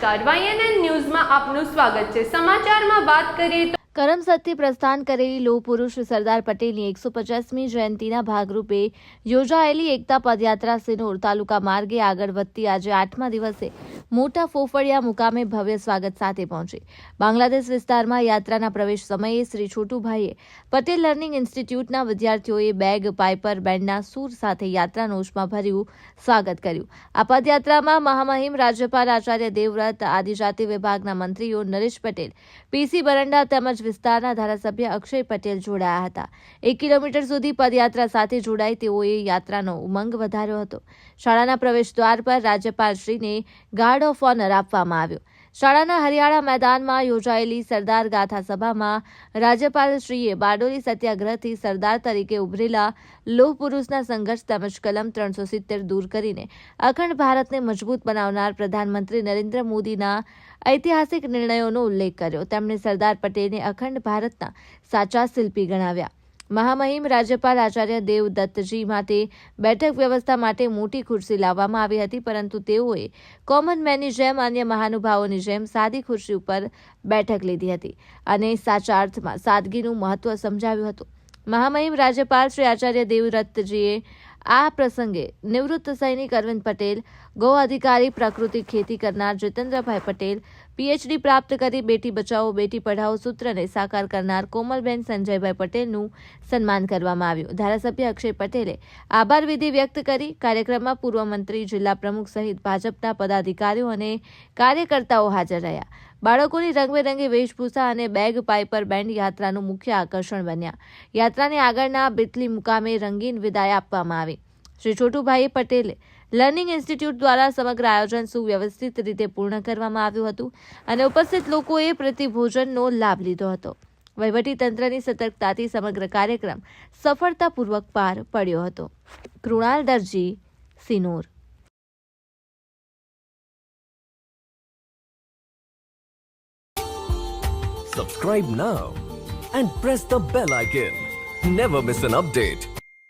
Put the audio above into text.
નમસ્કાર, YNN ન્યૂઝમાં આપનું સ્વાગત છે। સમાચારમાં વાત કરીએ તો કરમસદથી પ્રસ્થાન કરેલી લોહ પુરુષ સરદાર પટેલની 150મી જયંતિના ભાગરૂપે યોજાયેલી એકતા પદયાત્રા સિનોર તાલુકા માર્ગે આગળ વધતી આજે 8મા દિવસે મોટા ફોફળિયા મુકામે ભવ્ય સ્વાગત સાથે પહોંચી। બાંગ્લાદેશ વિસ્તારમાં યાત્રાના પ્રવેશ સમયે શ્રી છોટુભાઈએ પટેલ લર્નિંગ ઇન્સ્ટિટ્યૂટના વિદ્યાર્થીઓએ બેગ પાઇપર બેન્ડના સૂર સાથે યાત્રાનું ઉષ્માભર્યું સ્વાગત કર્યું। આ પદયાત્રામાં મહામહિમ રાજ્યપાલ આચાર્ય દેવવ્રત, આદિજાતિ વિભાગના મંત્રીઓ નરેશ પટેલ, PC બરંડા તેમજ વિસ્તારના ધારાસભ્ય અક્ષય પટેલ જોડાયા હતા। 1 કિલોમીટર સુધી પદયાત્રા સાથે જોડાઈ તેઓએ યાત્રાનો ઉમંગ વધાર્યો હતો। શાળાના પ્રવેશ દ્વાર પર રાજ્યપાલશ્રીને ગાર્ડ ઓફ ઓનર આપવામાં આવ્યો। શાળાના હરિયાળા મેદાનમાં યોજાયેલી સરદાર ગાથા સભામાં રાજ્યપાલશ્રીએ બારડોલી સત્યાગ્રહથી સરદાર તરીકે ઉભરેલા લોહ પુરુષના સંઘર્ષ તેમજ કલમ 370 દૂર કરીને અખંડ ભારતને મજબૂત બનાવનાર પ્રધાનમંત્રી નરેન્દ્ર મોદીના ઐતિહાસિક નિર્ણયોનો ઉલ્લેખ કર્યો। તેમણે સરદાર પટેલને અખંડ ભારતના સાચા શિલ્પી ગણાવ્યા। મહામહિમ રાજ્યપાલ આચાર્ય દેવદત્તજી માટે બેઠક વ્યવસ્થા માટે મોટી ખુરશી લાવવામાં આવી હતી, પરંતુ તેઓએ કોમન મેનની જેમ અન્ય મહાનુભાવોની જેમ સાદી ખુરશી ઉપર બેઠક લીધી હતી અને સાચા અર્થમાં સાદગીનું મહત્વ સમજાવ્યું હતું। મહામહિમ રાજ્યપાલ શ્રી આચાર્ય દેવવ્રતજીએ આ પ્રસંગે નિવૃત્ત સૈનિક અરવિંદ પટેલ, ગૌ અધિકારી પ્રકૃતિ ખેતી કરનાર જીતેન્દ્રભાઈ પટેલ, PhD પ્રાપ્ત કરી બેટી બચાવો બેટી પઢાઓ સૂત્રને સાકાર કરનાર કોમલબેન સંજયભાઈ પટેલનું સન્માન કરવામાં આવ્યું। ધારાસભ્ય અક્ષય પટેલે આભાર વિધિ વ્યક્ત કરી। કાર્યક્રમમાં પૂર્વ મંત્રી, જિલ્લા પ્રમુખ સહિત ભાજપના પદાધિકારીઓ અને કાર્યકર્તાઓ હાજર રહ્યા। બાળકોની રંગબેરંગી વેશભૂષા અને બેગ પાઇપર બેન્ડ યાત્રાનું મુખ્ય આકર્ષણ બન્યા। યાત્રાને આગળના બિતલી મુકામે રંગીન વિદાય આપવામાં આવી। શ્રી છોટુભાઈ પટેલે લર્નિંગ ઇન્સ્ટિટ્યૂટ દ્વારા સમગ્ર આયોજન સુવ્યવસ્થિત રીતે પૂર્ણ કરવામાં આવ્યું હતું અને ઉપસ્થિત લોકોએ પ્રતિભોજનનો લાભ લીધો હતો। વહીવટીતંત્રની સતર્કતાથી સમગ્ર કાર્યક્રમ સફળતાપૂર્વક પાર પડ્યો હતો। કૃણાલ દરજી, Sinor. Subscribe now and press the bell icon. Never miss an update.